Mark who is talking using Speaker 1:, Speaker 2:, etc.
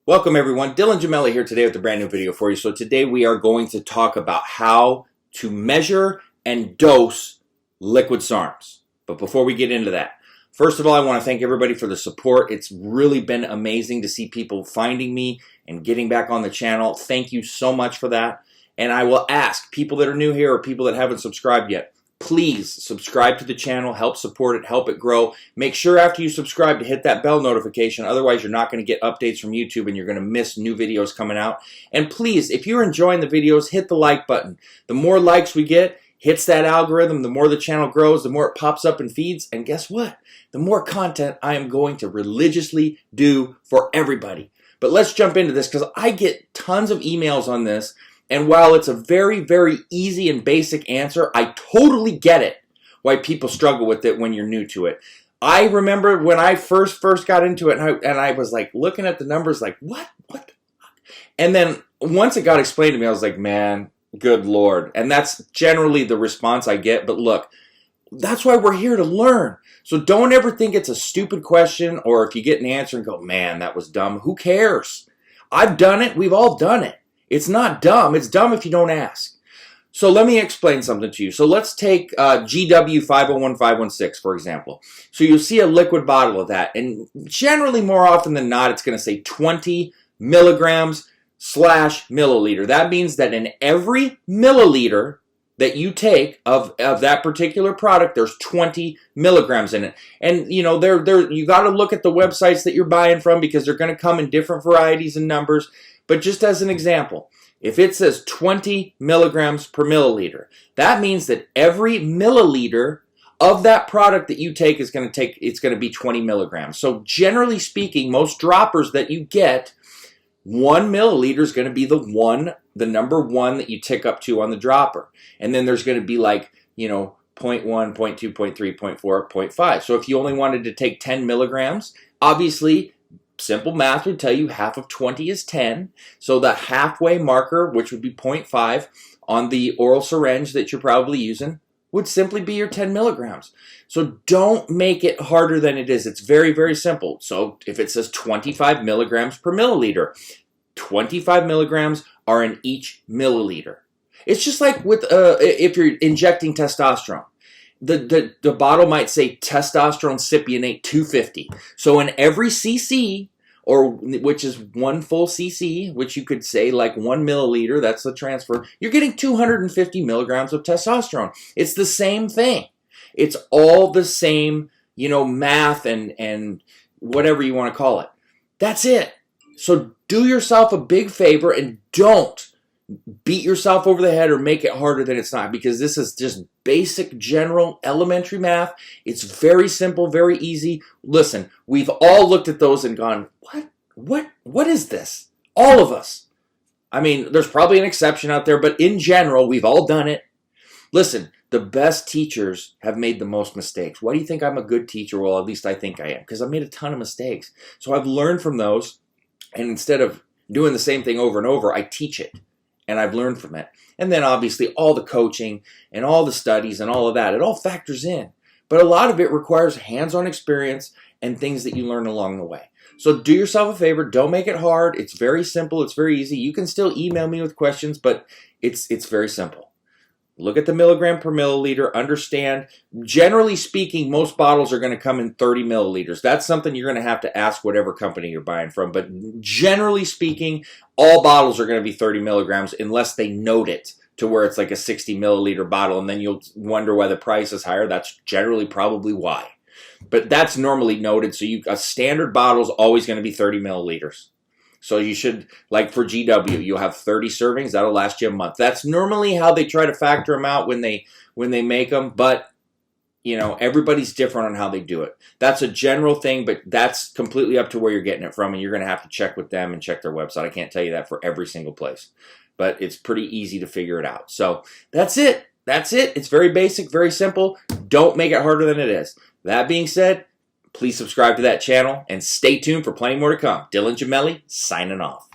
Speaker 1: Welcome everyone, Dylan Gemelli here today with a brand new video for you. So today we are going to talk about how to measure and dose liquid SARMs. But before we get into that, first of all, I want to thank everybody for the support. It's really been amazing to see people finding me and getting back on the channel. Thank you so much for that. And I will ask people that are new here or people that haven't subscribed yet, please subscribe to the channel, help support it, help it grow. Make sure after you subscribe to hit that bell notification. Otherwise, you're not going to get updates from YouTube and you're going to miss new videos coming out. And please, if you're enjoying the videos, hit the like button. The more likes we get, hits that algorithm, the more the channel grows, the more it pops up in feeds. And guess what? The more content I am going to religiously do for everybody. But let's jump into this because I get tons of emails on this. And while it's a very, very easy and basic answer, I totally get it why people struggle with it when you're new to it. I remember when I first got into it and I was like looking at the numbers like, what? And then once it got explained to me, I was like, man, good Lord. And that's generally the response I get. But look, that's why we're here to learn. So don't ever think it's a stupid question, or if you get an answer and go, man, that was dumb. Who cares? I've done it. We've all done it. It's not dumb. It's dumb if you don't ask. So let me explain something to you. So let's take GW 501516, for example. So you'll see a liquid bottle of that. And generally, more often than not, it's going to say 20 milligrams / milliliter. That means that in every milliliter that you take of that particular product, there's 20 milligrams in it. And you know, you got to look at the websites that you're buying from because they're going to come in different varieties and numbers. But just as an example, if it says 20 milligrams per milliliter, that means that every milliliter of that product that you take is going to be 20 milligrams. So generally speaking, most droppers that you get, 1 milliliter is going to be the number one that you tick up to on the dropper. And then there's going to be like, you know, 0.1, 0.2, 0.3, 0.4, 0.5. So if you only wanted to take 10 milligrams, obviously, simple math would tell you half of 20 is 10. So the halfway marker, which would be 0.5 on the oral syringe that you're probably using, would simply be your 10 milligrams. So don't make it harder than it is. It's very, very simple. So if it says 25 milligrams per milliliter, 25 milligrams are in each milliliter. It's just like with if you're injecting testosterone. The bottle might say testosterone cypionate 250. So in every cc, or which is 1 full cc, which you could say like 1 milliliter, that's the transfer, you're getting 250 milligrams of testosterone. It's the same thing. It's all the same, you know, math and whatever you want to call it. That's it. So do yourself a big favor and don't beat yourself over the head or make it harder than it's not, because this is just basic, general, elementary math. It's very simple, very easy. Listen, we've all looked at those and gone, what is this? All of us. I mean, there's probably an exception out there, but in general, we've all done it. Listen, the best teachers have made the most mistakes. Why do you think I'm a good teacher? Well, at least I think I am, because I made a ton of mistakes. So I've learned from those, and instead of doing the same thing over and over, I teach it. And I've learned from it. And then obviously all the coaching and all the studies and all of that, it all factors in. But a lot of it requires hands-on experience and things that you learn along the way. So do yourself a favor. Don't make it hard. It's very simple. It's very easy. You can still email me with questions, but it's very simple. Look at the milligram per milliliter. Understand, generally speaking, most bottles are going to come in 30 milliliters. That's something you're going to have to ask whatever company you're buying from. But generally speaking, all bottles are going to be 30 milligrams unless they note it to where it's like a 60 milliliter bottle. And then you'll wonder why the price is higher. That's generally probably why. But that's normally noted. So a standard bottle is always going to be 30 milliliters. So you should, like for GW, you'll have 30 servings. That'll last you a month. That's normally how they try to factor them out when they make them. But, you know, everybody's different on how they do it. That's a general thing, but that's completely up to where you're getting it from. And you're going to have to check with them and check their website. I can't tell you that for every single place. But it's pretty easy to figure it out. So that's it. That's it. It's very basic, very simple. Don't make it harder than it is. That being said, please subscribe to that channel and stay tuned for plenty more to come. Dylan Gemelli, signing off.